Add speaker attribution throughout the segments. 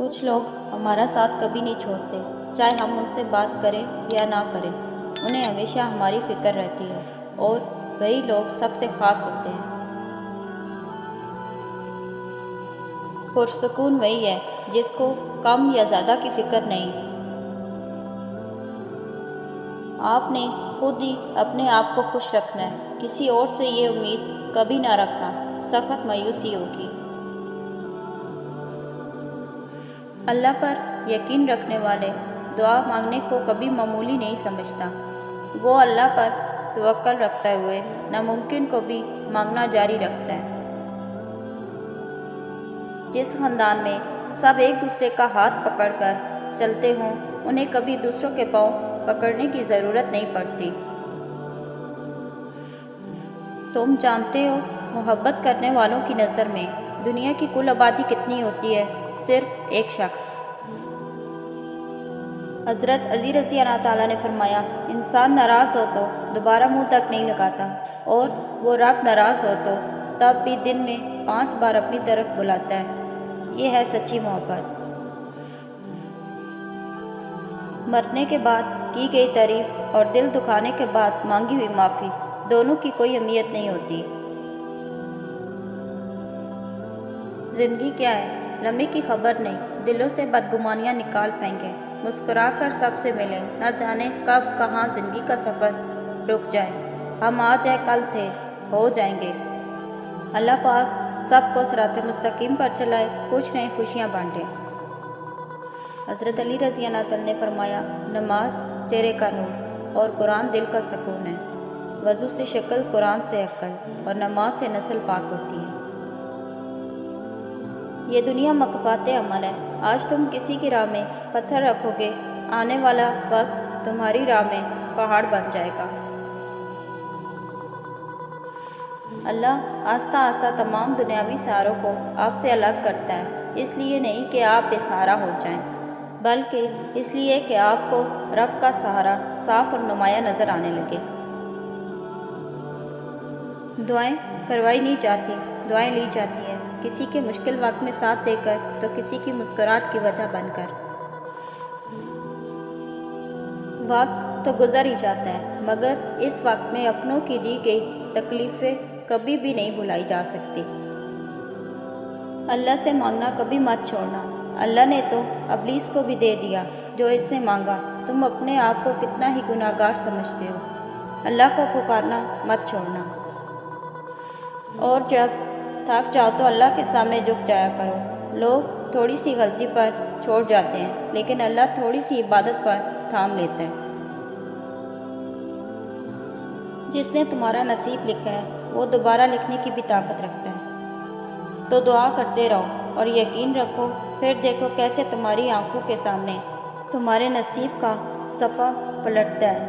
Speaker 1: کچھ لوگ ہمارا ساتھ کبھی نہیں چھوڑتے، چاہے ہم ان سے بات کریں یا نہ کریں، انہیں ہمیشہ ہماری فکر رہتی ہے، اور وہی لوگ سب سے خاص ہوتے ہیں۔ پرسکون وہی ہے جس کو کم یا زیادہ کی فکر نہیں۔ آپ نے خود ہی اپنے آپ کو خوش رکھنا ہے، کسی اور سے یہ امید کبھی نہ رکھنا، سخت مایوسی ہوگی۔ اللہ پر یقین رکھنے والے دعا مانگنے کو کبھی معمولی نہیں سمجھتا، وہ اللہ پر توکل رکھتے ہوئے ناممکن کو بھی مانگنا جاری رکھتا ہے۔ جس خاندان میں سب ایک دوسرے کا ہاتھ پکڑ کر چلتے ہوں، انہیں کبھی دوسروں کے پاؤں پکڑنے کی ضرورت نہیں پڑتی۔ تم جانتے ہو محبت کرنے والوں کی نظر میں دنیا کی کل آبادی کتنی ہوتی ہے؟ صرف ایک شخص۔ حضرت علی رضی اللہ تعالیٰ نے فرمایا، انسان ناراض ہو تو دوبارہ منہ تک نہیں لگاتا، اور وہ رب ناراض ہو تو تب بھی دن میں 5 بار اپنی طرف بلاتا ہے۔ یہ ہے سچی محبت۔ مرنے کے بعد کی گئی تعریف اور دل دکھانے کے بعد مانگی ہوئی معافی، دونوں کی کوئی اہمیت نہیں ہوتی۔ زندگی کیا ہے؟ لمحے کی خبر نہیں، دلوں سے بدگمانیاں نکال پھینکیں، مسکرا کر سب سے ملیں، نہ جانے کب کہاں زندگی کا سفر رک جائے۔ ہم آج ہیں کل تھے، ہو جائیں گے۔ اللہ پاک سب کو صراط مستقیم پر چلائے، خوش رہیں، خوشیاں بانٹیں۔ حضرت علی رضی اللہ تعالیٰ نے فرمایا، نماز چہرے کا نور اور قرآن دل کا سکون ہے۔ وضو سے شکل، قرآن سے عقل، اور نماز سے نسل پاک ہوتی ہے۔ یہ دنیا مکافات عمل ہے۔ آج تم کسی کی راہ میں پتھر رکھو گے، آنے والا وقت تمہاری راہ میں پہاڑ بن جائے گا۔ اللہ آہستہ آہستہ تمام دنیاوی سہاروں کو آپ سے الگ کرتا ہے، اس لیے نہیں کہ آپ بے سہارا ہو جائیں، بلکہ اس لیے کہ آپ کو رب کا سہارا صاف اور نمایاں نظر آنے لگے۔ دعائیں کروائی نہیں جاتی، دعائیں لی جاتی ہیں، کسی کے مشکل وقت میں ساتھ دے کر تو کسی کی مسکراہٹ کی وجہ بن کر۔ وقت تو گزر ہی جاتا ہے، مگر اس وقت میں اپنوں کی دی گئی تکلیفیں کبھی بھی نہیں بھلائی جا سکتی۔ اللہ سے مانگنا کبھی مت چھوڑنا۔ اللہ نے تو ابلیس کو بھی دے دیا جو اس نے مانگا۔ تم اپنے آپ کو کتنا ہی گناہ گار سمجھتے ہو، اللہ کو پکارنا مت چھوڑنا۔ اور جب تھک جاؤ تو اللہ کے سامنے جھک جایا کرو۔ لوگ تھوڑی سی غلطی پر چھوڑ جاتے ہیں، لیکن اللہ تھوڑی سی عبادت پر تھام لیتا ہے۔ جس نے تمہارا نصیب لکھا ہے وہ دوبارہ لکھنے کی بھی طاقت رکھتا ہے۔ تو دعا کرتے رہو اور یقین رکھو، پھر دیکھو کیسے تمہاری آنکھوں کے سامنے تمہارے نصیب کا صفحہ پلٹتا ہے۔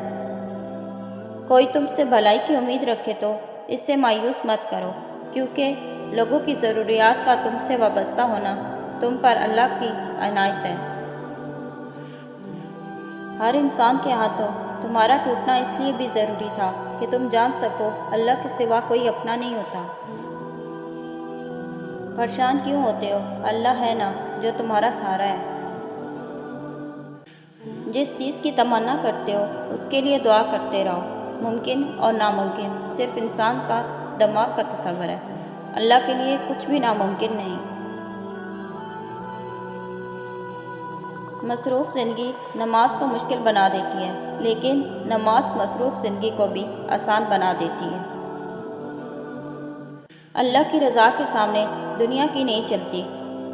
Speaker 1: کوئی تم سے بھلائی کی امید رکھے تو اس سے مایوس مت کرو، کیونکہ لوگوں کی ضروریات کا تم سے وابستہ ہونا تم پر اللہ کی عنایت ہے۔ ہر انسان کے ہاتھوں تمہارا ٹوٹنا اس لیے بھی ضروری تھا کہ تم جان سکو اللہ کے سوا کوئی اپنا نہیں ہوتا۔ پریشان کیوں ہوتے ہو؟ اللہ ہے نا جو تمہارا سہارا ہے۔ جس چیز کی تمنا کرتے ہو اس کے لیے دعا کرتے رہو۔ ممکن اور ناممکن صرف انسان کا دماغ کا تصور ہے، اللہ کے لیے کچھ بھی ناممکن نہیں۔ مصروف زندگی نماز کو مشکل بنا دیتی ہے، لیکن نماز مصروف زندگی کو بھی آسان بنا دیتی ہے۔ اللہ کی رضا کے سامنے دنیا کی نہیں چلتی۔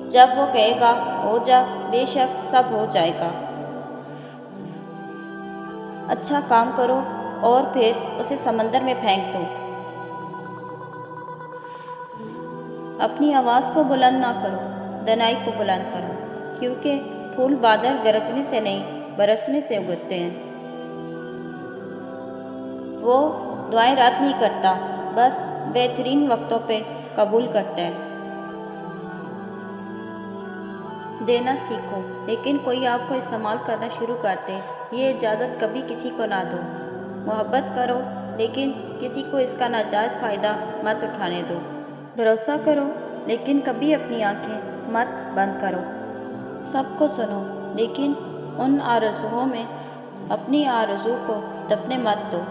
Speaker 1: جب وہ کہے گا ہو جا، بے شک سب ہو جائے گا۔ اچھا کام کرو اور پھر اسے سمندر میں پھینک دو۔ اپنی آواز کو بلند نہ کرو، دنائی کو بلند کرو، کیونکہ پھول بادل گرجنے سے نہیں برسنے سے اگتے ہیں۔ وہ دعائیں رد نہیں کرتا، بس بہترین وقتوں پہ قبول کرتا ہے۔ دینا سیکھو، لیکن کوئی آپ کو استعمال کرنا شروع کر دے، یہ اجازت کبھی کسی کو نہ دو۔ محبت کرو، لیکن کسی کو اس کا ناجائز فائدہ مت اٹھانے دو۔ بھروسہ کرو، لیکن کبھی اپنی آنکھیں مت بند کرو۔ سب کو سنو، لیکن ان آرزوؤں میں اپنی آرزو کو دبنے مت دو۔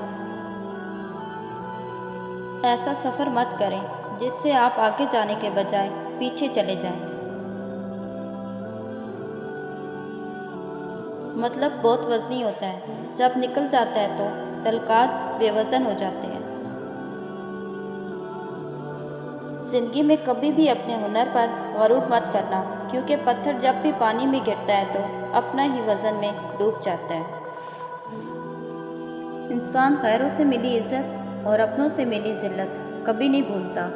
Speaker 1: ایسا سفر مت کریں جس سے آپ آگے جانے کے بجائے پیچھے چلے جائیں۔ مطلب بہت وزنی ہوتا ہے، جب نکل جاتا ہے تو تلقات بے وزن ہو جاتے ہیں۔ زندگی میں کبھی بھی اپنے ہنر پر غرور مت کرنا، کیونکہ پتھر جب بھی پانی میں گرتا ہے تو اپنا ہی وزن میں ڈوب جاتا ہے۔ انسان غیروں سے ملی عزت اور اپنوں سے ملی ذلت کبھی نہیں بھولتا۔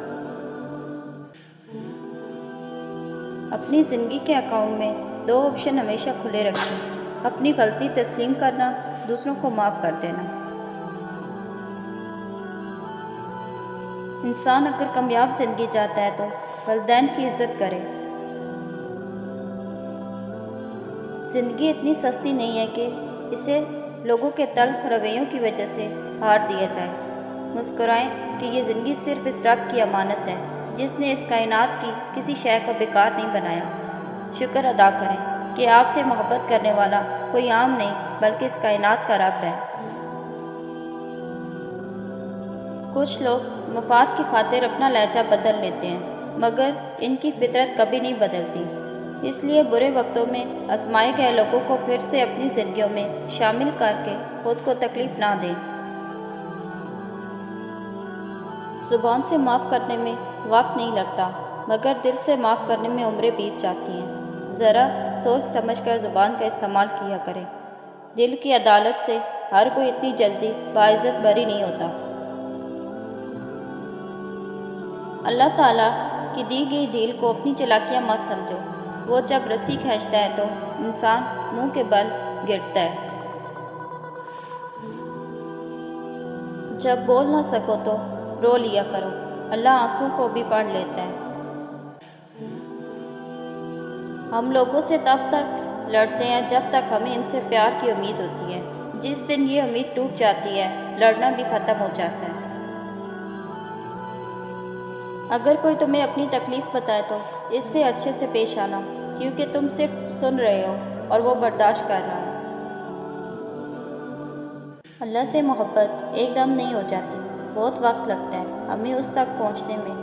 Speaker 1: اپنی زندگی کے اکاؤنٹ میں 2 آپشن ہمیشہ کھلے رکھیں: اپنی غلطی تسلیم کرنا، دوسروں کو معاف کر دینا۔ انسان اگر کامیاب زندگی چاہتا ہے تو والدین کی عزت کرے۔ زندگی اتنی سستی نہیں ہے کہ اسے لوگوں کے تلخ رویوں کی وجہ سے ہار دیا جائے۔ مسکرائیں کہ یہ زندگی صرف اس رب کی امانت ہے جس نے اس کائنات کی کسی شے کو بیکار نہیں بنایا۔ شکر ادا کریں کہ آپ سے محبت کرنے والا کوئی عام نہیں بلکہ اس کائنات کا رب ہے۔ کچھ لوگ مفاد کی خاطر اپنا لہجہ بدل لیتے ہیں، مگر ان کی فطرت کبھی نہیں بدلتی۔ اس لیے برے وقتوں میں آزمائے گئے لوگوں کو پھر سے اپنی زندگیوں میں شامل کر کے خود کو تکلیف نہ دیں۔ زبان سے معاف کرنے میں وقت نہیں لگتا، مگر دل سے معاف کرنے میں عمریں بیت جاتی ہیں۔ ذرا سوچ سمجھ کر زبان کا استعمال کیا کریں۔ دل کی عدالت سے ہر کوئی اتنی جلدی باعزت بری نہیں ہوتا۔ اللہ تعالیٰ کی دی گئی ڈھیل کو اپنی چالاکیاں مت سمجھو۔ وہ جب رسی کھینچتا ہے تو انسان منہ کے بل گرتا ہے۔ جب بول نہ سکو تو رو لیا کرو، اللہ آنسوں کو بھی پڑھ لیتا ہے۔ ہم لوگوں سے تب تک لڑتے ہیں جب تک ہمیں ان سے پیار کی امید ہوتی ہے۔ جس دن یہ امید ٹوٹ جاتی ہے، لڑنا بھی ختم ہو جاتا ہے۔ اگر کوئی تمہیں اپنی تکلیف بتائے تو اس سے اچھے سے پیش آنا، کیونکہ تم صرف سن رہے ہو اور وہ برداشت کر رہا ہے۔ اللہ سے محبت ایک دم نہیں ہو جاتی، بہت وقت لگتا ہے ہمیں اس تک پہنچنے میں۔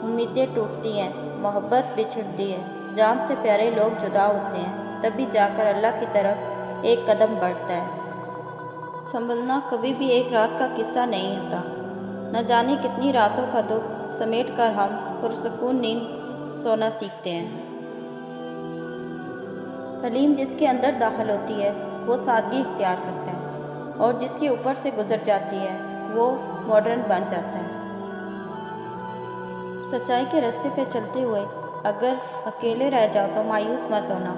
Speaker 1: امیدیں ٹوٹتی ہیں، محبت بچھڑتی ہے، جان سے پیارے لوگ جدا ہوتے ہیں، تبھی جا کر اللہ کی طرف ایک قدم بڑھتا ہے۔ سنبھلنا کبھی بھی ایک رات کا قصہ نہیں ہوتا۔ نہ جانے کتنی راتوں کا دکھ سمیٹ کر ہم پرسکون نیند سونا سیکھتے ہیں۔ تعلیم جس کے اندر داخل ہوتی ہے وہ سادگی اختیار کرتا ہے، اور جس کے اوپر سے گزر جاتی ہے وہ ماڈرن بن جاتا ہے۔ سچائی کے راستے پہ چلتے ہوئے اگر اکیلے رہ جاؤ تو مایوس مت ہونا،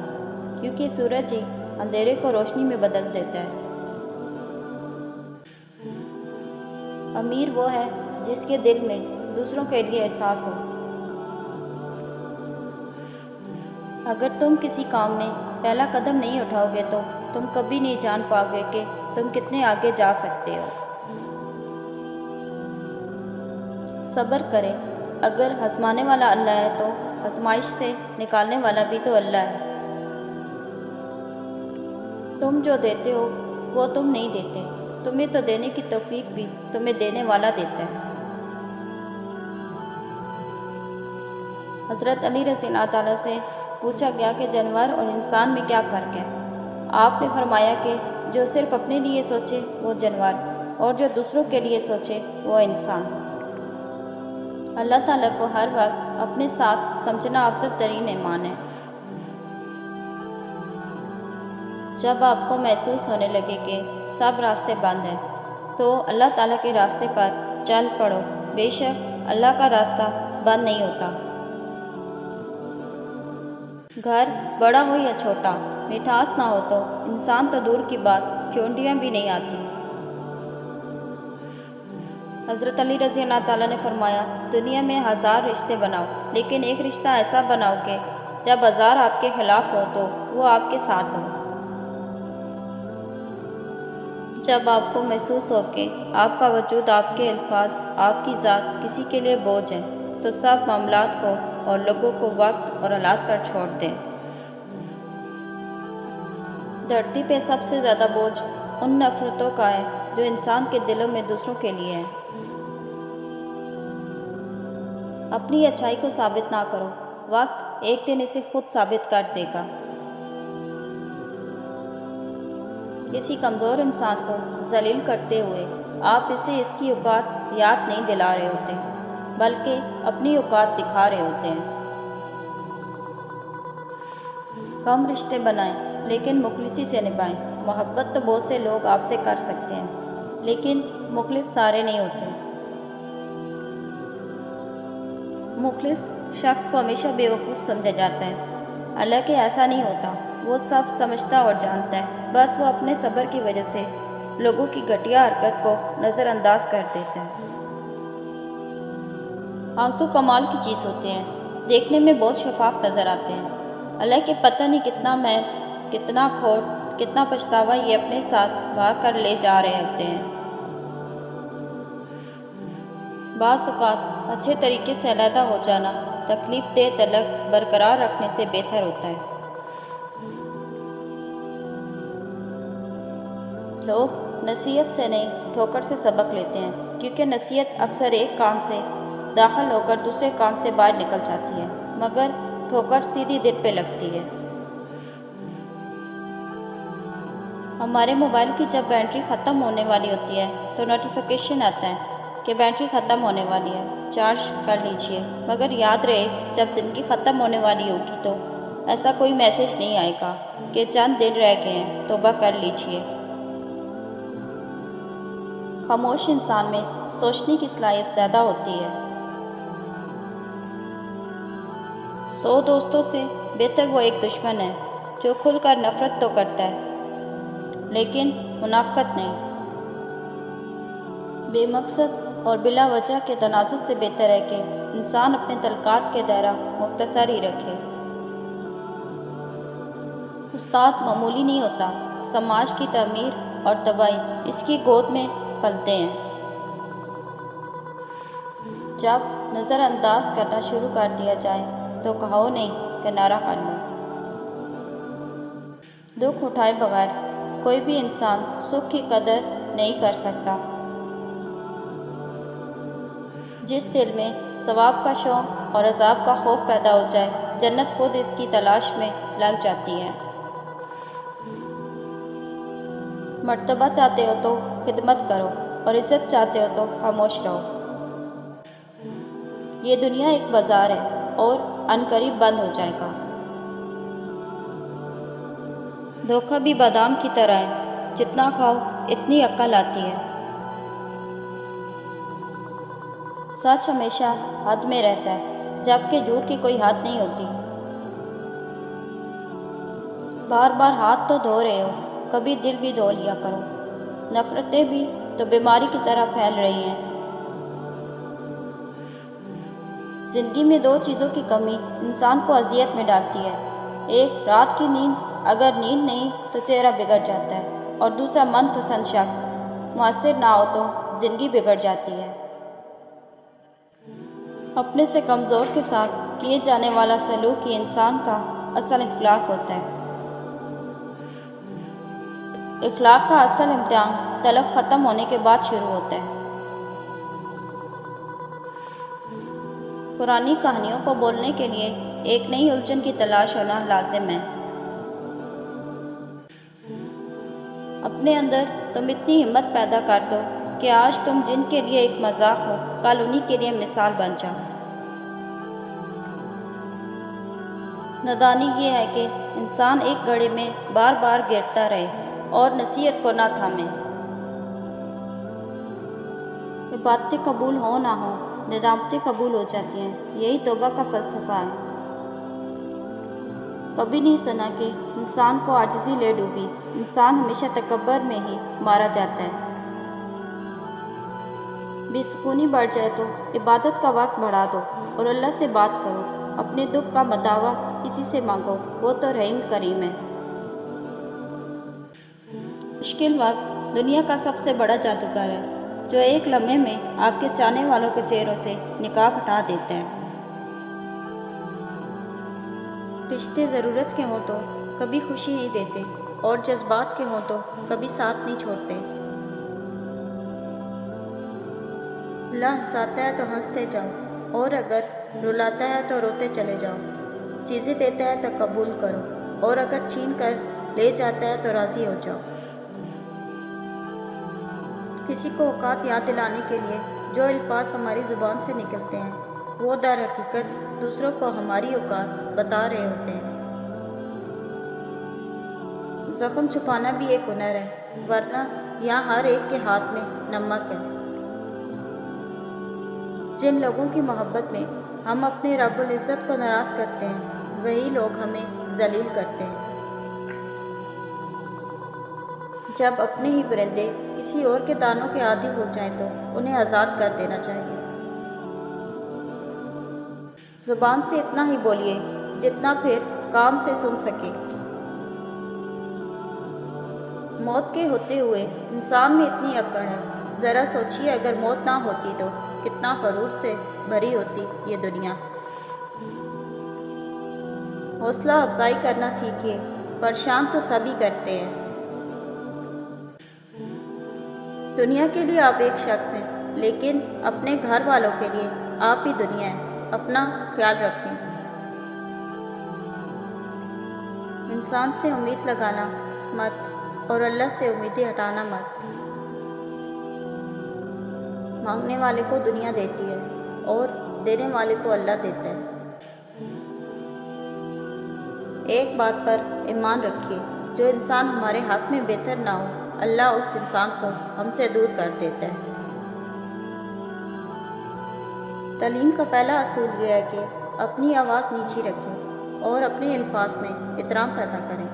Speaker 1: کیونکہ سورج ہی اندھیرے کو روشنی میں بدل دیتا ہے۔ امیر وہ ہے جس کے دل میں دوسروں کے لیے احساس ہو۔ اگر تم کسی کام میں پہلا قدم نہیں اٹھاؤ گے تو تم کبھی نہیں جان پاؤ گے کہ تم کتنے آگے جا سکتے ہو۔ صبر کرے، اگر آزمانے والا اللہ ہے تو آزمائش سے نکالنے والا بھی تو اللہ ہے۔ تم جو دیتے ہو وہ تم نہیں دیتے، تمہیں تو دینے کی توفیق بھی تمہیں دینے والا دیتا ہے۔ حضرت علی رضی اللہ تعالیٰ سے پوچھا گیا کہ جانور اور انسان میں کیا فرق ہے؟ آپ نے فرمایا کہ جو صرف اپنے لیے سوچے وہ جانور، اور جو دوسروں کے لیے سوچے وہ انسان۔ اللہ تعالیٰ کو ہر وقت اپنے ساتھ سمجھنا افضل ترین ایمان ہے۔ جب آپ کو محسوس ہونے لگے کہ سب راستے بند ہیں تو اللہ تعالیٰ کے راستے پر چل پڑو، بے شک اللہ کا راستہ بند نہیں ہوتا۔ گھر بڑا ہو یا چھوٹا، مٹھاس نہ ہو تو انسان تو دور کی بات چونٹیاں بھی نہیں آتی۔ حضرت علی رضی اللہ تعالیٰ نے فرمایا، دنیا میں 1000 رشتے بناؤ، لیکن ایک رشتہ ایسا بناؤ کہ جب 1000 آپ کے خلاف ہو تو وہ آپ کے ساتھ ہو۔ جب آپ کو محسوس ہو کہ آپ کا وجود، آپ کے الفاظ، آپ کی ذات کسی کے لیے بوجھ ہے تو سب معاملات کو اور لوگوں کو وقت اور حالات پر چھوڑ دیں۔ دھرتی پہ سب سے زیادہ بوجھ ان نفرتوں کا ہے جو انسان کے دلوں میں دوسروں کے لیے ہے۔ اپنی اچھائی کو ثابت نہ کرو، وقت ایک دن اسے خود ثابت کر دے گا۔ کسی کمزور انسان کو ذلیل کرتے ہوئے آپ اسے اس کی اوقات یاد نہیں دلا رہے ہوتے، بلکہ اپنی اوقات دکھا رہے ہوتے ہیں۔ کم رشتے بنائیں لیکن مخلصی سے نبھائیں۔ محبت تو بہت سے لوگ آپ سے کر سکتے ہیں، لیکن مخلص سارے نہیں ہوتے۔ مخلص شخص کو ہمیشہ بیوقوف سمجھا جاتا ہے، حالانکہ ایسا نہیں ہوتا۔ وہ سب سمجھتا اور جانتا ہے، بس وہ اپنے صبر کی وجہ سے لوگوں کی گھٹیا حرکت کو نظر انداز کر دیتا ہے۔ آنسو کمال کی چیز ہوتے ہیں، دیکھنے میں بہت شفاف نظر آتے ہیں، حالانکہ پتہ نہیں کتنا میل، کتنا کھوٹ، کتنا پچھتاوا یہ اپنے ساتھ بہا کر لے جا رہے ہوتے ہیں۔ بعض اوقات اچھے طریقے سے علیحدہ ہو جانا تکلیف دہ تعلق برقرار رکھنے سے بہتر ہوتا ہے۔ لوگ نصیحت سے نہیں ٹھوکر سے سبق لیتے ہیں، کیونکہ نصیحت اکثر ایک کان سے داخل ہو کر دوسرے کان سے باہر نکل جاتی ہے، مگر ٹھوکر سیدھی دل پہ لگتی ہے۔ ہمارے موبائل کی جب بیٹری ختم ہونے والی ہوتی ہے تو نوٹیفیکیشن آتا ہے کہ بیٹری ختم ہونے والی ہے، چارج کر لیجئے، مگر یاد رہے جب زندگی ختم ہونے والی ہوگی تو ایسا کوئی میسج نہیں آئے گا کہ چند دن رہ گئے ہیں، توبہ کر لیجئے۔ خاموش انسان میں سوچنے کی صلاحیت زیادہ ہوتی ہے۔ 100 دوستوں سے بہتر وہ ایک دشمن ہے جو کھل کر نفرت تو کرتا ہے لیکن منافقت نہیں۔ بے مقصد اور بلا وجہ کے تنازع سے بہتر ہے کہ انسان اپنے تعلقات کے دائرہ مختصر ہی رکھے۔ استاد معمولی نہیں ہوتا، سماج کی تعمیر اور تباہی اس کی گود میں پلتے ہیں۔ جب نظر انداز کرنا شروع کر دیا جائے تو کہو نہیں، کنارہ کر لو۔ دکھ اٹھائے بغیر کوئی بھی انسان سکھ کی قدر نہیں کر سکتا۔ جس دل میں ثواب کا شوق اور عذاب کا خوف پیدا ہو جائے، جنت خود اس کی تلاش میں لگ جاتی ہے۔ مرتبہ چاہتے ہو تو خدمت کرو اور عزت چاہتے ہو تو خاموش رہو۔ یہ دنیا ایک بازار ہے اور عنقریب بند ہو جائے گا۔ دھوکہ بھی بادام کی طرح ہے، جتنا کھاؤ اتنی عقل آتی ہے۔ سچ ہمیشہ حد میں رہتا ہے، جبکہ جھوٹ کی کوئی حد نہیں ہوتی۔ بار بار ہاتھ تو دھو رہے ہو، کبھی دل بھی دھو لیا کرو۔ نفرتیں بھی تو بیماری کی طرح پھیل رہی ہیں۔ زندگی میں 2 چیزوں کی کمی انسان کو اذیت میں ڈالتی ہے، ایک رات کی نیند، اگر نیند نہیں تو چہرہ بگڑ جاتا ہے، اور دوسرا من پسند شخص مؤثر نہ ہو تو زندگی بگڑ جاتی ہے۔ اپنے سے کمزور کے ساتھ کیے جانے والا سلوک ہی انسان کا اصل اخلاق ہوتا ہے۔ اخلاق کا اصل امتحان طلب ختم ہونے کے بعد شروع ہوتا ہے۔ پرانی کہانیوں کو بولنے کے لیے ایک نئی الجھن کی تلاش ہونا لازم ہے۔ اپنے اندر تم اتنی ہمت پیدا کر دو کہ آج تم جن کے لیے ایک مذاق ہو، کل انہی کے لیے مثال بن جاؤ۔ نادانی یہ ہے کہ انسان ایک گڑھے میں بار بار گرتا رہے اور نصیحت کو نہ تھامے۔ عبادتیں قبول ہو نہ ہو، ندامتیں قبول ہو جاتی ہیں، یہی توبہ کا فلسفہ ہے۔ کبھی نہیں سنا کہ انسان کو عاجزی لے ڈوبی، انسان ہمیشہ تکبر میں ہی مارا جاتا ہے۔ بے سکونی بڑھ جائے تو عبادت کا وقت بڑھا دو اور اللہ سے بات کرو، اپنے دکھ کا مداوع اسی سے مانگو، وہ تو رحیم کریم ہے۔ مشکل وقت دنیا کا سب سے بڑا جادوگر ہے، جو ایک لمحے میں آپ کے چاہنے والوں کے چہروں سے نقاب ہٹا دیتا ہے۔ رشتے ضرورت کے ہوں تو کبھی خوشی نہیں دیتے، اور جذبات کے ہوں تو کبھی ساتھ نہیں چھوڑتے۔ اللہ ہنساتا ہے تو ہنستے جاؤ، اور اگر رلاتا ہے تو روتے چلے جاؤ۔ چیزیں دیتا ہے تو قبول کرو، اور اگر چھین کر لے جاتا ہے تو راضی ہو جاؤ۔ کسی کو اوقات یاد دلانے کے لیے جو الفاظ ہماری زبان سے نکلتے ہیں وہ در حقیقت دوسروں کو ہماری اوقات بتا رہے ہوتے ہیں۔ زخم چھپانا بھی ایک ہنر ہے، ورنہ یہاں ہر ایک کے ہاتھ میں نمک ہے۔ جن لوگوں کی محبت میں ہم اپنے رب العزت کو ناراض کرتے ہیں وہی لوگ ہمیں ذلیل کرتے ہیں۔ جب اپنے ہی پرندے کسی اور کے دانوں کے عادی ہو جائیں تو انہیں آزاد کر دینا چاہیے۔ زبان سے اتنا ہی بولیے جتنا پھر کام سے سن سکے۔ موت کے ہوتے ہوئے انسان میں اتنی اکڑ ہے، ذرا سوچیے اگر موت نہ ہوتی تو کتنا غرور سے بھری ہوتی یہ دنیا۔ حوصلہ افزائی کرنا سیکھیے، پریشان تو سبھی کرتے ہیں۔ دنیا کے لیے آپ ایک شخص ہیں، لیکن اپنے گھر والوں کے لیے آپ ہی دنیا ہیں۔ اپنا خیال رکھیں۔ انسان سے امید لگانا مت، اور اللہ سے امیدیں ہٹانا مت۔ مانگنے والے کو دنیا دیتی ہے، اور دینے والے کو اللہ دیتا ہے۔ ایک بات پر ایمان رکھیے، جو انسان ہمارے حق میں بہتر نہ ہو اللہ اس انسان کو ہم سے دور کر دیتا ہے۔ تعلیم کا پہلا اصول یہ ہے کہ اپنی آواز نیچی رکھیں اور اپنے الفاظ میں احترام پیدا کریں۔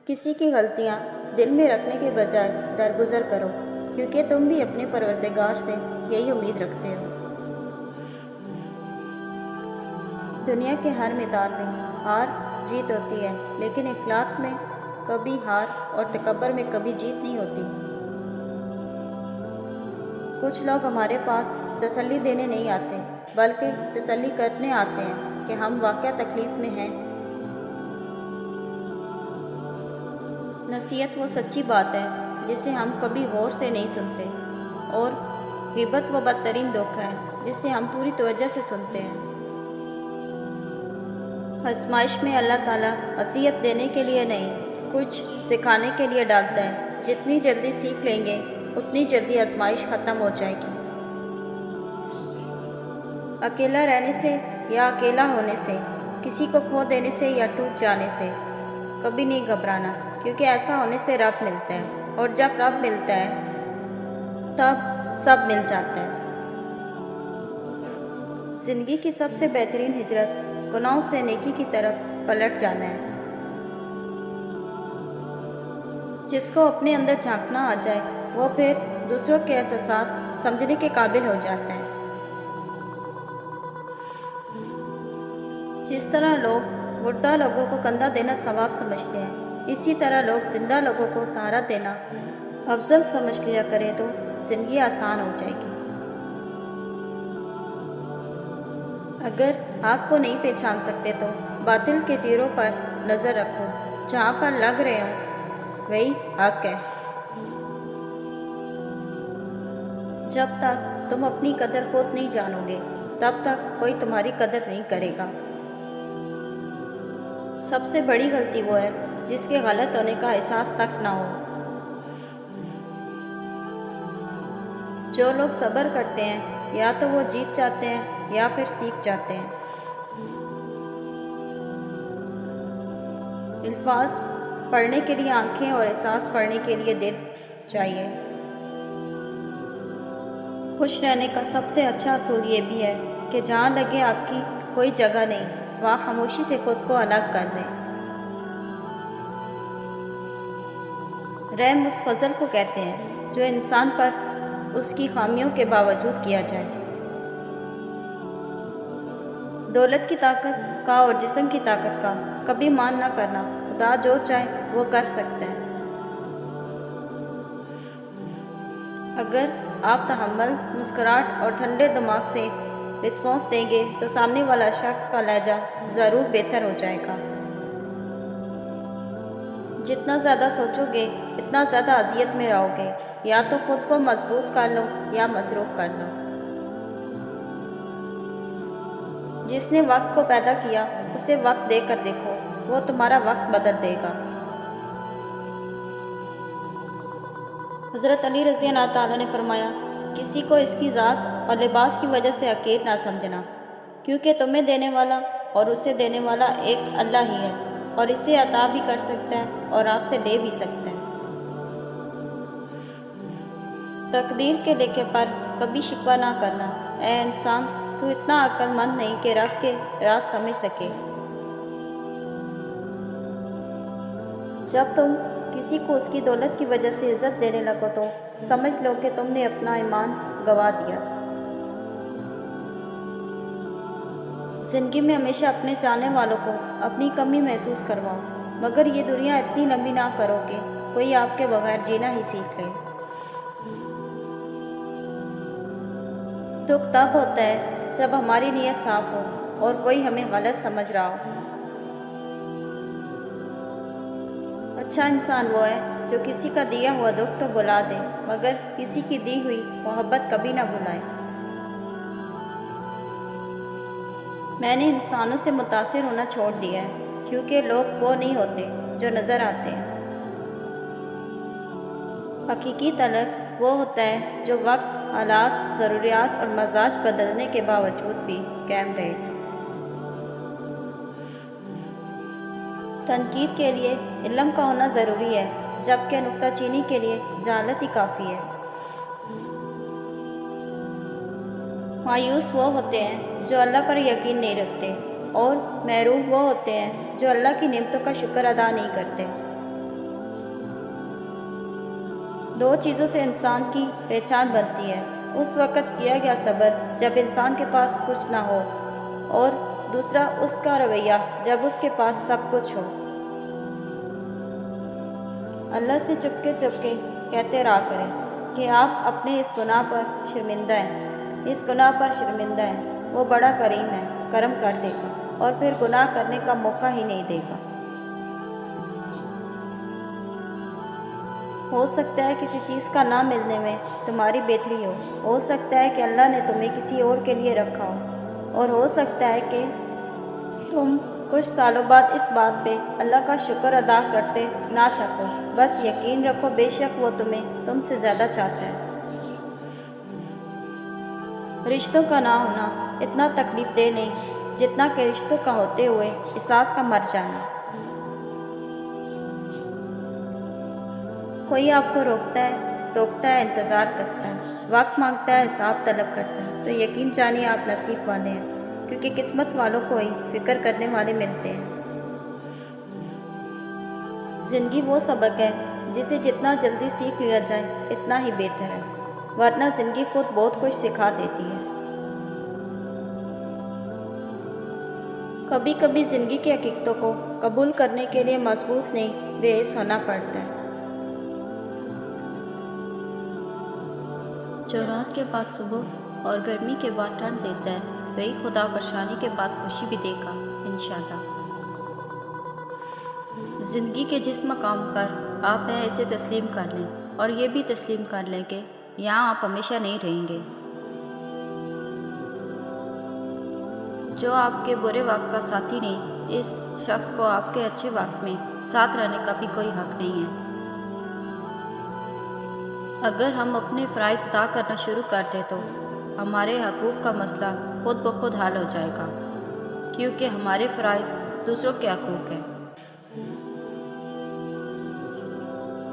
Speaker 1: کسی کی غلطیاں دل میں رکھنے کے بجائے درگزر کرو، کیونکہ تم بھی اپنے پروردگار سے یہی امید رکھتے ہو۔ دنیا کے ہر میدان میں ہار جیت ہوتی ہے، لیکن اخلاق میں کبھی ہار اور تکبر میں کبھی جیت نہیں ہوتی۔ کچھ لوگ ہمارے پاس تسلی دینے نہیں آتے، بلکہ تسلی کرنے آتے ہیں کہ ہم واقعہ تکلیف میں ہیں۔ نصیحت وہ سچی بات ہے جسے ہم کبھی غور سے نہیں سنتے، اور غیبت وہ بدترین دھوکہ ہے جسے ہم پوری توجہ سے سنتے ہیں۔ آزمائش میں اللہ تعالیٰ اذیت دینے کے لیے نہیں، کچھ سکھانے کے لیے ڈالتا ہے۔ جتنی جلدی سیکھ لیں گے اتنی جلدی آزمائش ختم ہو جائے گی۔ اکیلا رہنے سے یا اکیلا ہونے سے، کسی کو کھو دینے سے یا ٹوٹ جانے سے کبھی نہیں گھبرانا، کیونکہ ایسا ہونے سے رب ملتا ہے، اور جب رب ملتا ہے تب سب مل جاتا ہے۔ زندگی کی سب سے بہترین ہجرت گناہوں سے نیکی کی طرف پلٹ جانا ہے۔ جس کو اپنے اندر جھانکنا آ جائے وہ پھر دوسروں کے احساسات سمجھنے کے قابل ہو جاتا ہے۔ جس طرح لوگ مردہ لوگوں کو کندھا دینا ثواب سمجھتے ہیں، اسی طرح لوگ زندہ لوگوں کو سہارا دینا افضل سمجھ لیا کریں تو زندگی آسان ہو جائے گی۔ اگر حق کو نہیں پہچان سکتے تو باطل کے تیروں پر نظر رکھو، جہاں پر لگ رہے ہوں وہی حق ہے۔ جب تک تم اپنی قدر خود نہیں جانو گے تب تک کوئی تمہاری قدر نہیں کرے گا۔ سب سے بڑی غلطی وہ ہے جس کے غلط ہونے کا احساس تک نہ ہو۔ جو لوگ صبر کرتے ہیں یا تو وہ جیت جاتے ہیں یا پھر سیکھ جاتے ہیں۔ الفاظ پڑھنے کے لیے آنکھیں اور احساس پڑھنے کے لیے دل چاہیے۔ خوش رہنے کا سب سے اچھا اصول یہ بھی ہے کہ جہاں لگے آپ کی کوئی جگہ نہیں وہاں خاموشی سے خود کو الگ کر دیں۔ رحم اس فضل کو کہتے ہیں جو انسان پر اس کی خامیوں کے باوجود کیا جائے۔ دولت کی طاقت کا اور جسم کی طاقت کا کبھی مان نہ کرنا، خدا جو چاہے وہ کر سکتا ہے۔ اگر آپ تحمل، مسکراہٹ اور ٹھنڈے دماغ سے رسپانس دیں گے تو سامنے والا شخص کا لہجہ ضرور بہتر ہو جائے گا۔ جتنا زیادہ سوچو گے اتنا زیادہ اذیت میں رہو گے۔ یا تو خود کو مضبوط کر لو یا مصروف کر لو۔ جس نے وقت کو پیدا کیا اسے وقت دے کر دیکھو، وہ تمہارا وقت بدل دے گا۔ حضرت علی رضی اللہ تعالیٰ نے فرمایا، کسی کو اس کی ذات اور لباس کی وجہ سے حقیر نہ سمجھنا، کیونکہ تمہیں دینے والا اور اسے دینے والا ایک اللہ ہی ہے، اور اسے عطا بھی کر سکتا ہے اور آپ سے لے بھی سکتا ہے۔ تقدیر کے لکھے پر کبھی شکوہ نہ کرنا۔ اے انسان، تو اتنا عقل مند نہیں کہ رب کے راز سمجھ سکے۔ جب تم کسی کو اس کی دولت کی وجہ سے عزت دینے لگو تو سمجھ لو کہ تم نے اپنا ایمان گنوا دیا۔ زندگی میں ہمیشہ اپنے چاہنے والوں کو اپنی کمی محسوس کرواؤ، مگر یہ دنیا اتنی لمبی نہ کرو کہ کوئی آپ کے بغیر جینا ہی سیکھ لے۔ دکھ تب ہوتا ہے جب ہماری نیت صاف ہو اور کوئی ہمیں غلط سمجھ رہا ہو۔ اچھا انسان وہ ہے جو کسی کا دیا ہوا دکھ تو بھلا دے، مگر کسی کی دی ہوئی محبت کبھی نہ بھلائے۔ میں نے انسانوں سے متاثر ہونا چھوڑ دیا ہے، کیونکہ لوگ وہ نہیں ہوتے جو نظر آتے ہیں۔ حقیقی تعلق وہ ہوتا ہے جو وقت، حالات، ضروریات اور مزاج بدلنے کے باوجود بھی قائم رہے۔ تنقید کے لیے علم کا ہونا ضروری ہے، جبکہ نکتہ چینی کے لیے جہالت ہی کافی ہے۔ مایوس وہ ہوتے ہیں جو اللہ پر یقین نہیں رکھتے، اور محروم وہ ہوتے ہیں جو اللہ کی نعمتوں کا شکر ادا نہیں کرتے۔ دو چیزوں سے انسان کی پہچان بنتی ہے، اس وقت کیا گیا صبر جب انسان کے پاس کچھ نہ ہو، اور دوسرا اس کا رویہ جب اس کے پاس سب کچھ ہو۔ اللہ سے چپکے چپکے کہتے رہا کریں کہ آپ اپنے اس گناہ پر شرمندہ ہیں، اس گناہ پر شرمندہ ہیں۔ وہ بڑا کریم ہے، کرم کر دے گا اور پھر گناہ کرنے کا موقع ہی نہیں دے گا۔ ہو سکتا ہے کسی چیز کا نہ ملنے میں تمہاری بہتری ہو سکتا ہے کہ اللہ نے تمہیں کسی اور کے لیے رکھا ہو، اور ہو سکتا ہے کہ تم کچھ سالوں بعد اس بات پہ اللہ کا شکر ادا کرتے نہ تھکو۔ بس یقین رکھو بے شک وہ تمہیں تم سے زیادہ چاہتا ہے۔ رشتوں کا نہ ہونا اتنا تکلیف دہ نہیں جتنا کہ رشتوں کا ہوتے ہوئے احساس کا مر جانا۔ کوئی آپ کو روکتا ہے، انتظار کرتا ہے، وقت مانگتا ہے، حساب طلب کرتا ہے، تو یقین جانیے آپ نصیب والے ہیں، کیونکہ قسمت والوں کو ہی فکر کرنے والے ملتے ہیں۔ زندگی وہ سبق ہے جسے جتنا جلدی سیکھ لیا جائے اتنا ہی بہتر ہے، ورنہ زندگی خود بہت کچھ سکھا دیتی ہے۔ کبھی کبھی زندگی کی حقیقتوں کو قبول کرنے کے لیے مضبوط نہیں، بے حس ہونا پڑتا ہے۔ جو رات کے بعد صبح اور گرمی کے بعد ٹھنڈ دیتا ہے، وہی خدا پریشانی کے بعد خوشی بھی دے گا انشاءاللہ۔ زندگی کے جس مقام پر آپ ہیں اسے تسلیم کر لیں، اور یہ بھی تسلیم کر لیں کہ یہاں آپ ہمیشہ نہیں رہیں گے۔ جو آپ کے برے وقت کا ساتھی نہیں، اس شخص کو آپ کے اچھے وقت میں ساتھ رہنے کا بھی کوئی حق نہیں ہے۔ اگر ہم اپنے فرائض ادا کرنا شروع کر دیں تو ہمارے حقوق کا مسئلہ خود بخود حل ہو جائے گا، کیونکہ ہمارے فرائض دوسروں کے حقوق ہیں۔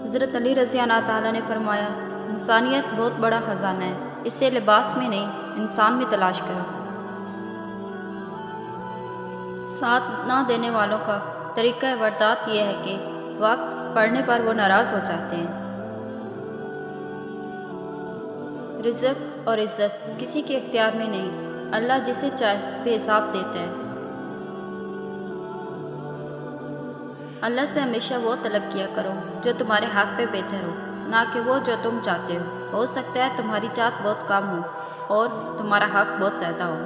Speaker 1: حضرت علی رضی اللہ تعالیٰ نے فرمایا، انسانیت بہت بڑا خزانہ ہے، اسے لباس میں نہیں انسان میں تلاش کرو۔ ساتھ نہ دینے والوں کا طریقہ واردات یہ ہے کہ وقت پڑنے پر وہ ناراض ہو جاتے ہیں۔ رزق اور عزت کسی کے اختیار میں نہیں، اللہ جسے چاہے بے حساب دیتا ہے۔ اللہ سے ہمیشہ وہ طلب کیا کرو جو تمہارے حق پہ بہتر ہو، نہ کہ وہ جو تم چاہتے ہو۔ ہو سکتا ہے تمہاری چاہت بہت کم ہو اور تمہارا حق بہت زیادہ ہو۔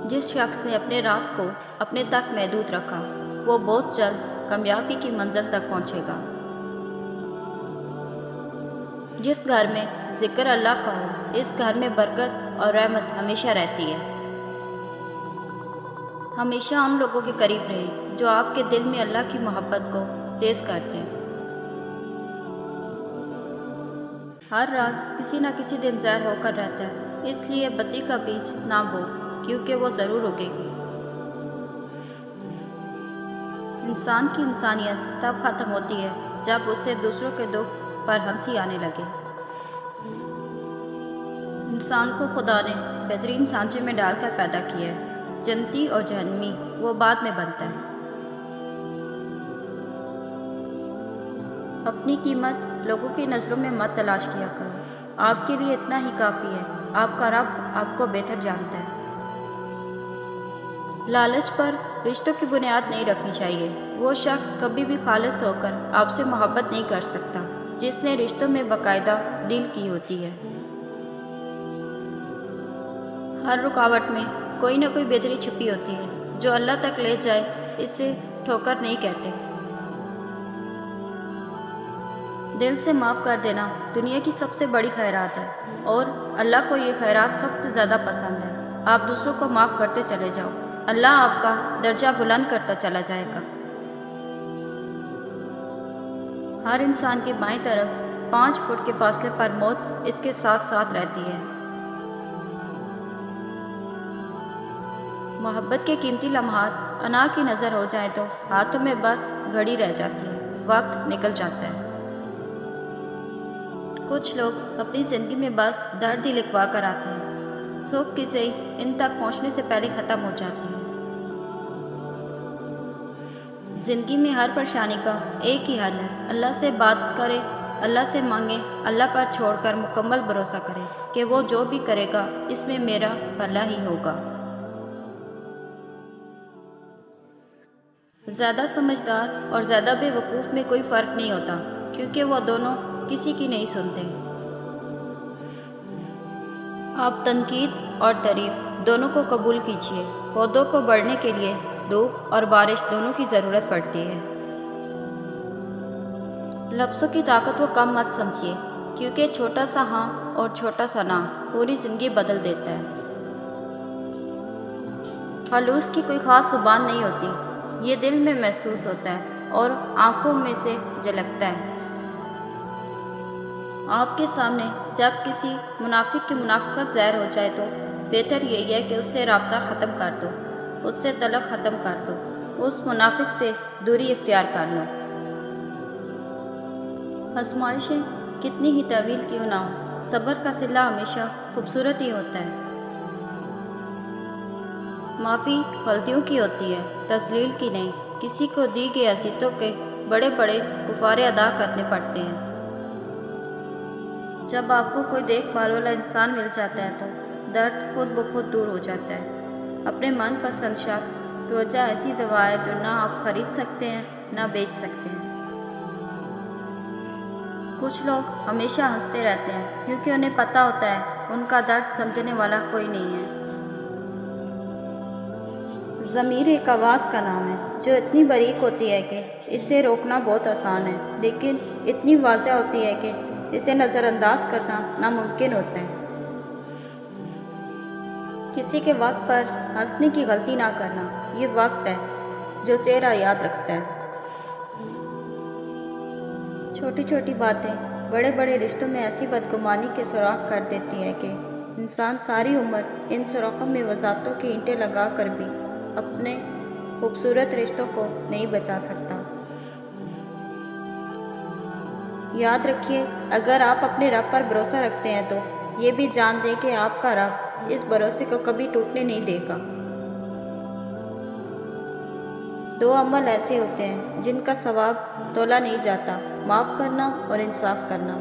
Speaker 1: جس شخص نے اپنے راز کو اپنے تک محدود رکھا وہ بہت جلد کامیابی کی منزل تک پہنچے گا۔ جس گھر میں ذکر اللہ کا ہو اس گھر میں برکت اور رحمت ہمیشہ رہتی ہے۔ ہمیشہ ان لوگوں کے قریب رہیں جو آپ کے دل میں اللہ کی محبت کو تیز کرتے ہیں۔ ہر راز کسی نہ کسی دن ظاہر ہو کر رہتا ہے، اس لیے بدی کا بیج نہ بو کیونکہ وہ ضرور اگے گی۔ انسان کی انسانیت تب ختم ہوتی ہے جب اسے دوسروں کے دکھ پر ہنسی آنے لگے۔ انسان کو خدا نے بہترین سانچے میں ڈال کر پیدا کیا ہے، جنتی اور جہنمی وہ بعد میں بنتا ہے۔ اپنی قیمت لوگوں کی نظروں میں مت تلاش کیا کرو، آپ کے لیے اتنا ہی کافی ہے، آپ کا رب آپ کو بہتر جانتا ہے۔ لالچ پر رشتوں کی بنیاد نہیں رکھنی چاہیے، وہ شخص کبھی بھی خالص ہو کر آپ سے محبت نہیں کر سکتا جس نے رشتوں میں باقاعدہ ڈیل کی ہوتی ہے۔ ہر رکاوٹ میں کوئی نہ کوئی بہتری چھپی ہوتی ہے، جو اللہ تک لے جائے اسے ٹھوکر نہیں کہتے۔ دل سے معاف کر دینا دنیا کی سب سے بڑی خیرات ہے اور اللہ کو یہ خیرات سب سے زیادہ پسند ہے۔ آپ دوسروں کو معاف کرتے چلے جاؤ، اللہ آپ کا درجہ بلند کرتا چلا جائے گا۔ ہر انسان کے بائیں طرف 5 فٹ کے فاصلے پر موت اس کے ساتھ ساتھ رہتی ہے۔ محبت کے قیمتی لمحات انا کی نظر ہو جائیں تو ہاتھوں میں بس گھڑی رہ جاتی ہے، وقت نکل جاتا ہے۔ کچھ لوگ اپنی زندگی میں بس درد ہی لکھوا کر آتے ہیں، سکھ کی سئی ان تک پہنچنے سے پہلے ختم ہو جاتی ہے۔ زندگی میں ہر پریشانی کا ایک ہی حل ہے، اللہ سے بات کرے، اللہ سے مانگے، اللہ پر چھوڑ کر مکمل بھروسہ کرے کہ وہ جو بھی کرے گا اس میں میرا بھلا ہی ہوگا۔ زیادہ سمجھدار اور زیادہ بے وقوف میں کوئی فرق نہیں ہوتا کیونکہ وہ دونوں کسی کی نہیں سنتے۔ آپ تنقید اور تعریف دونوں کو قبول کیجیے۔ پودوں کو بڑھنے کے لیے دھوپ اور بارش دونوں کی ضرورت پڑتی ہے۔ لفظوں کی طاقت کو کم مت سمجھیے کیونکہ چھوٹا سا ہاں اور چھوٹا سا نہ پوری زندگی بدل دیتا ہے۔ خلوص کی کوئی خاص زبان نہیں ہوتی، یہ دل میں محسوس ہوتا ہے اور آنکھوں میں سے جھلکتا ہے۔ آپ کے سامنے جب کسی منافق کی منافقت ظاہر ہو جائے تو بہتر یہی ہے کہ اس سے رابطہ ختم کر دو، اس سے تعلق ختم کر دو، اس منافق سے دوری اختیار کر لو۔ آزمائشیں کتنی ہی طویل کیوں نہ ہو، صبر کا صلہ ہمیشہ خوبصورت ہی ہوتا ہے۔ معافی غلطیوں کی ہوتی ہے، تذلیل کی نہیں۔ کسی کو دی گئی اذیتوں کے بڑے بڑے کفارے ادا کرنے پڑتے ہیں۔ جب آپ کو کوئی دیکھ بھال والا انسان مل جاتا ہے تو درد خود بخود دور ہو جاتا ہے۔ اپنے من پسند شخص توجہ ایسی دوا ہے جو نہ آپ خرید سکتے ہیں نہ بیچ سکتے ہیں۔ کچھ لوگ ہمیشہ ہنستے رہتے ہیں کیونکہ انہیں پتہ ہوتا ہے ان کا درد سمجھنے والا کوئی نہیں ہے۔ ضمیر ایک آواز کا نام ہے جو اتنی باریک ہوتی ہے کہ اسے روکنا بہت آسان ہے، لیکن اتنی واضح ہوتی ہے کہ اسے نظر انداز کرنا ناممکن ہوتا ہے۔ کسی کے وقت پر ہنسنے کی غلطی نہ کرنا، یہ وقت ہے جو چہرہ یاد رکھتا ہے۔ چھوٹی چھوٹی باتیں بڑے بڑے رشتوں میں ایسی بدگمانی کے سوراخ کر دیتی ہے کہ انسان ساری عمر ان سوراخوں میں وضاحتوں کی اینٹیں لگا کر بھی اپنے خوبصورت رشتوں کو نہیں بچا سکتا۔ یاد رکھیے، اگر آپ اپنے رب پر بھروسہ رکھتے ہیں تو یہ بھی جان دیں کہ آپ کا رب اس بھروسے کو کبھی ٹوٹنے نہیں دے گا۔ 2 عمل ایسے ہوتے ہیں جن کا ثواب تولا نہیں جاتا، معاف کرنا اور انصاف کرنا۔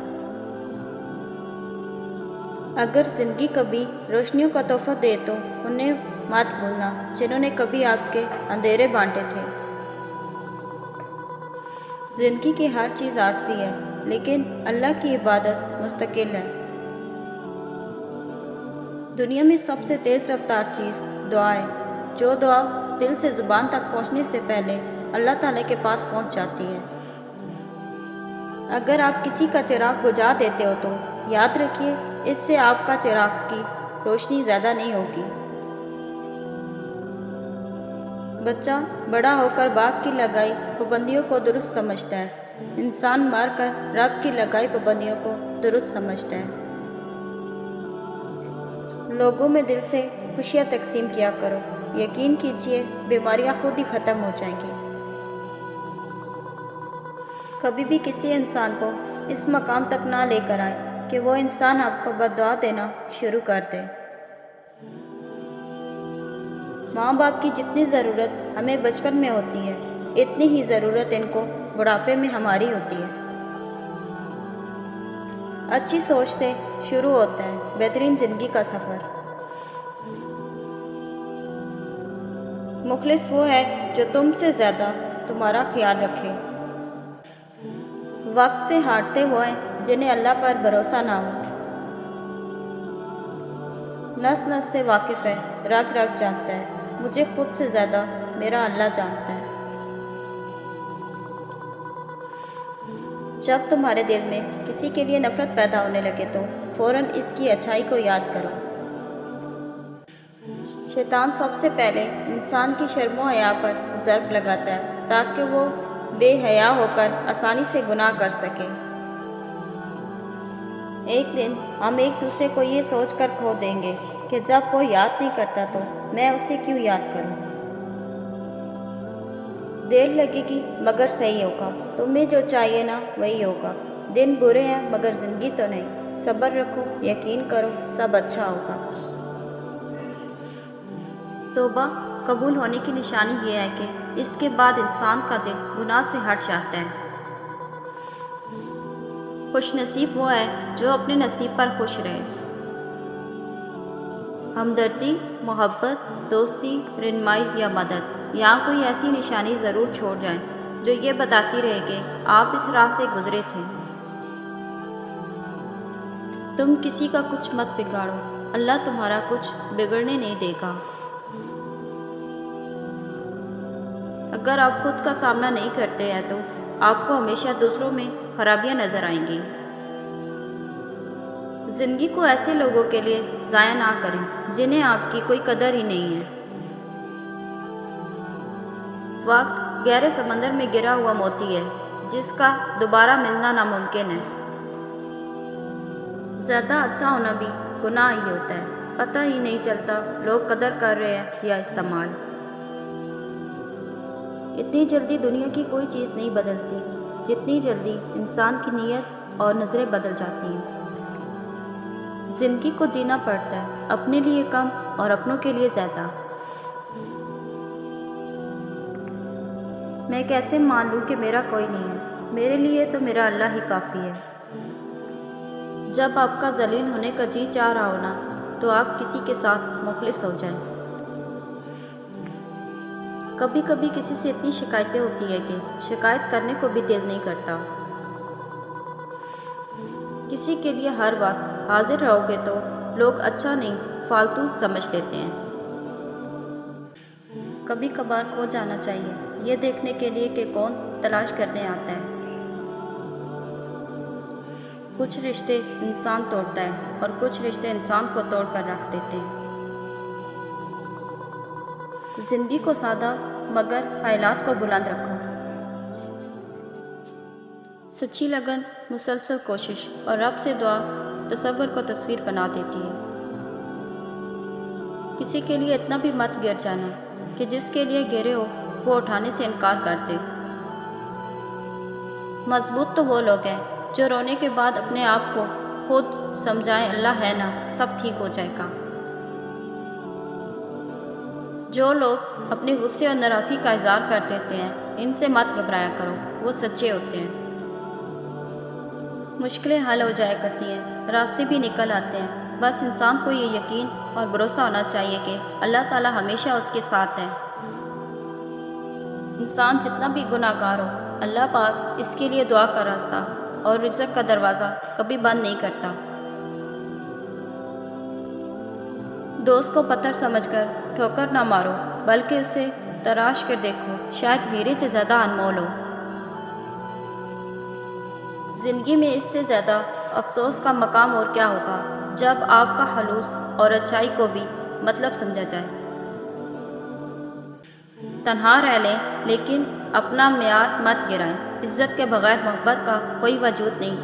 Speaker 1: اگر زندگی کبھی روشنیوں کا تحفہ دے تو انہیں مت بھولنا جنہوں نے کبھی آپ کے اندھیرے بانٹے تھے۔ زندگی کی ہر چیز عارضی ہے لیکن اللہ کی عبادت مستقل ہے۔ دنیا میں سب سے تیز رفتار چیز دعا ہے، جو دعا دل سے زبان تک پہنچنے سے پہلے اللہ تعالیٰ کے پاس پہنچ جاتی ہے۔ اگر آپ کسی کا چراغ بجھا دیتے ہو تو یاد رکھیے اس سے آپ کا چراغ کی روشنی زیادہ نہیں ہوگی۔ بچہ بڑا ہو کر باپ کی لگائی پابندیوں کو درست سمجھتا ہے، انسان مر کر رب کی لگائی پابندیوں کو درست سمجھتا ہے۔ لوگوں میں دل سے خوشیاں تقسیم کیا کرو، یقین کیجیے بیماریاں خود ہی ختم ہو جائیں گی۔ کبھی بھی کسی انسان کو اس مقام تک نہ لے کر آئے کہ وہ انسان آپ کو بد دعا دینا شروع کر دے۔ ماں باپ کی جتنی ضرورت ہمیں بچپن میں ہوتی ہے، اتنی ہی ضرورت ان کو بڑھاپے میں ہماری ہوتی ہے۔ اچھی سوچ سے شروع ہوتا ہے بہترین زندگی کا سفر۔ مخلص وہ ہے جو تم سے زیادہ تمہارا خیال رکھے۔ وقت سے ہارتے وہ ہیں جنہیں اللہ پر بھروسہ نہ ہو۔ نس نس سے واقف ہے، رگ رگ جانتا ہے، مجھے خود سے زیادہ میرا اللہ جانتا ہے۔ جب تمہارے دل میں کسی کے لیے نفرت پیدا ہونے لگے تو فوراً اس کی اچھائی کو یاد کرو۔ شیطان سب سے پہلے انسان کی شرم و حیا پر ضرب لگاتا ہے تاکہ وہ بے حیا ہو کر آسانی سے گناہ کر سکے۔ ایک دن ہم ایک دوسرے کو یہ سوچ کر کھو دیں گے کہ جب وہ یاد نہیں کرتا تو میں اسے کیوں یاد کروں۔ دیر لگے گی مگر صحیح ہوگا، تمہیں جو چاہیے نا وہی ہوگا۔ دن برے ہیں مگر زندگی تو نہیں، صبر رکھو، یقین کرو، سب اچھا ہوگا۔ توبہ قبول ہونے کی نشانی یہ ہے کہ اس کے بعد انسان کا دل گناہ سے ہٹ جاتا ہے۔ خوش نصیب وہ ہے جو اپنے نصیب پر خوش رہے۔ ہمدردی، محبت، دوستی، رہنمائی یا مدد، یہاں کوئی ایسی نشانی ضرور چھوڑ جائیں جو یہ بتاتی رہے کہ آپ اس راہ سے گزرے تھے۔ تم کسی کا کچھ مت بگاڑو، اللہ تمہارا کچھ بگڑنے نہیں دے گا۔ اگر آپ خود کا سامنا نہیں کرتے ہیں تو آپ کو ہمیشہ دوسروں میں خرابیاں نظر آئیں گی۔ زندگی کو ایسے لوگوں کے لیے ضائع نہ کریں جنہیں آپ کی کوئی قدر ہی نہیں ہے۔ وقت گہرے سمندر میں گرا ہوا موتی ہے جس کا دوبارہ ملنا ناممکن ہے۔ زیادہ اچھا ہونا بھی گناہ ہی ہوتا ہے، پتہ ہی نہیں چلتا لوگ قدر کر رہے ہیں یا استعمال۔ اتنی جلدی دنیا کی کوئی چیز نہیں بدلتی جتنی جلدی انسان کی نیت اور نظریں بدل جاتی ہیں۔ زندگی کو جینا پڑتا ہے، اپنے لیے کم اور اپنوں کے لیے زیادہ۔ میں کیسے مان لوں کہ میرا کوئی نہیں ہے، میرے لیے تو میرا اللہ ہی کافی ہے۔ جب آپ کا ذلیل ہونے کا جی چاہ رہا ہو نا تو آپ کسی کے ساتھ مخلص ہو جائیں۔ کبھی کبھی کسی سے اتنی شکایتیں ہوتی ہے کہ شکایت کرنے کو بھی دل نہیں کرتا۔ کسی کے لیے ہر وقت حاضر رہو گے تو لوگ اچھا نہیں فالتو سمجھ لیتے ہیں۔ کبھی کبھار کھو جانا چاہیے یہ دیکھنے کے لیے کہ کون تلاش کرنے آتا ہے۔ کچھ رشتے انسان توڑتا ہے اور کچھ رشتے انسان کو توڑ کر رکھ دیتے ہیں۔ زندگی کو سادہ مگر خیالات کو بلند رکھو۔ سچی لگن، مسلسل کوشش اور رب سے دعا تصور کو تصویر بنا دیتی ہے۔ کسی کے لیے اتنا بھی مت گر جانا کہ جس کے لیے گرے ہو وہ اٹھانے سے انکار کر دے۔ مضبوط تو وہ لوگ ہیں جو رونے کے بعد اپنے آپ کو خود سمجھائیں اللہ ہے نا، سب ٹھیک ہو جائے گا۔ جو لوگ اپنے غصے اور ناراضگی کا اظہار کر دیتے ہیں ان سے مت گھبرایا کرو، وہ سچے ہوتے ہیں۔ مشکلیں حل ہو جایا کرتی ہیں، راستے بھی نکل آتے ہیں، بس انسان کو یہ یقین اور بھروسہ ہونا چاہیے کہ اللہ تعالیٰ ہمیشہ اس کے ساتھ ہے۔ انسان جتنا بھی گناہ گار ہو، اللہ پاک اس کے لیے دعا کا راستہ اور رزق کا دروازہ کبھی بند نہیں کرتا۔ دوست کو پتھر سمجھ کر ٹھوکر نہ مارو، بلکہ اسے تراش کر دیکھو، شاید ہیرے سے زیادہ انمول ہو۔ زندگی میں اس سے زیادہ افسوس کا مقام اور کیا ہوگا جب آپ کا خلوص اور اچھائی کو بھی مطلب سمجھا جائے۔ تنہا رہ لیں لیکن اپنا معیار مت گرائیں، عزت کے بغیر محبت کا کوئی وجود نہیں۔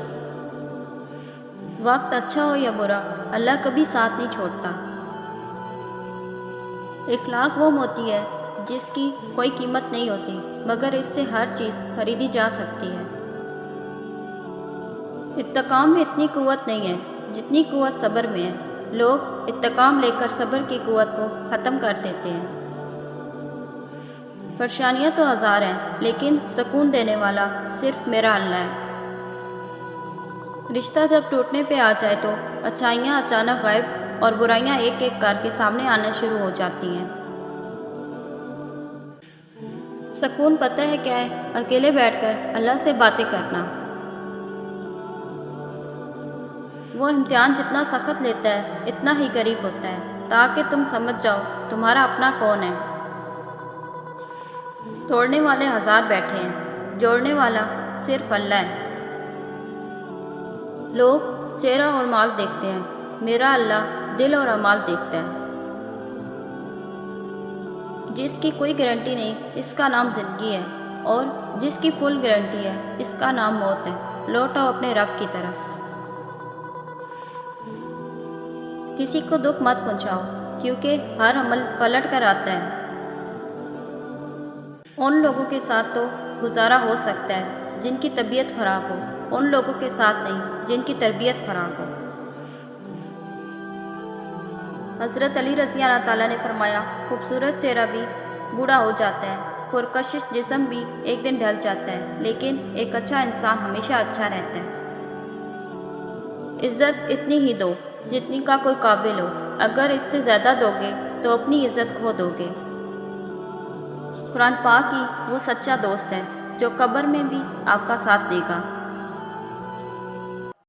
Speaker 1: وقت اچھا ہو یا برا، اللہ کبھی ساتھ نہیں چھوڑتا۔ اخلاق وہ موتی ہے جس کی کوئی قیمت نہیں ہوتی، مگر اس سے ہر چیز خریدی جا سکتی ہے۔ انتقام میں اتنی قوت نہیں ہے جتنی قوت صبر میں ہے۔ لوگ انتقام لے کر صبر کی قوت کو ختم کر دیتے ہیں۔ پریشانیاں تو ہزار ہیں لیکن سکون دینے والا صرف میرا اللہ ہے۔ رشتہ جب ٹوٹنے پہ آ جائے تو اچھائیاں اچانک غائب اور برائیاں ایک ایک کر کے سامنے آنا شروع ہو جاتی ہیں۔ سکون پتہ ہے کیا ہے؟ اکیلے بیٹھ کر اللہ سے باتیں کرنا۔ وہ امتحان جتنا سخت لیتا ہے اتنا ہی قریب ہوتا ہے، تاکہ تم سمجھ جاؤ تمہارا اپنا کون ہے۔ توڑنے والے ہزار بیٹھے ہیں، جوڑنے والا صرف اللہ ہے۔ لوگ چہرہ اور مال دیکھتے ہیں، میرا اللہ دل اور اعمال دیکھتا ہے۔ جس کی کوئی گارنٹی نہیں اس کا نام زندگی ہے، اور جس کی فل گارنٹی ہے اس کا نام موت ہے۔ لوٹ آؤ اپنے رب کی طرف۔ کسی کو دکھ مت پہنچاؤ، کیونکہ ہر عمل پلٹ کر آتا ہے۔ ان لوگوں کے ساتھ تو گزارا ہو سکتا ہے جن کی طبیعت خراب ہو، ان لوگوں کے ساتھ نہیں جن کی تربیت خراب ہو۔ حضرت علی رضی اللہ تعالیٰ نے فرمایا، خوبصورت چہرہ بھی بوڑھا ہو جاتا ہے، پرکشش جسم بھی ایک دن ڈھل جاتا ہے، لیکن ایک اچھا انسان ہمیشہ اچھا رہتا ہے۔ عزت اتنی ہی دو جتنی کا کوئی قابل ہو، اگر اس سے زیادہ دو گے تو اپنی عزت کھو دو گے۔ قرآن پاک ہی وہ سچا دوست ہے جو قبر میں بھی آپ کا ساتھ دے گا۔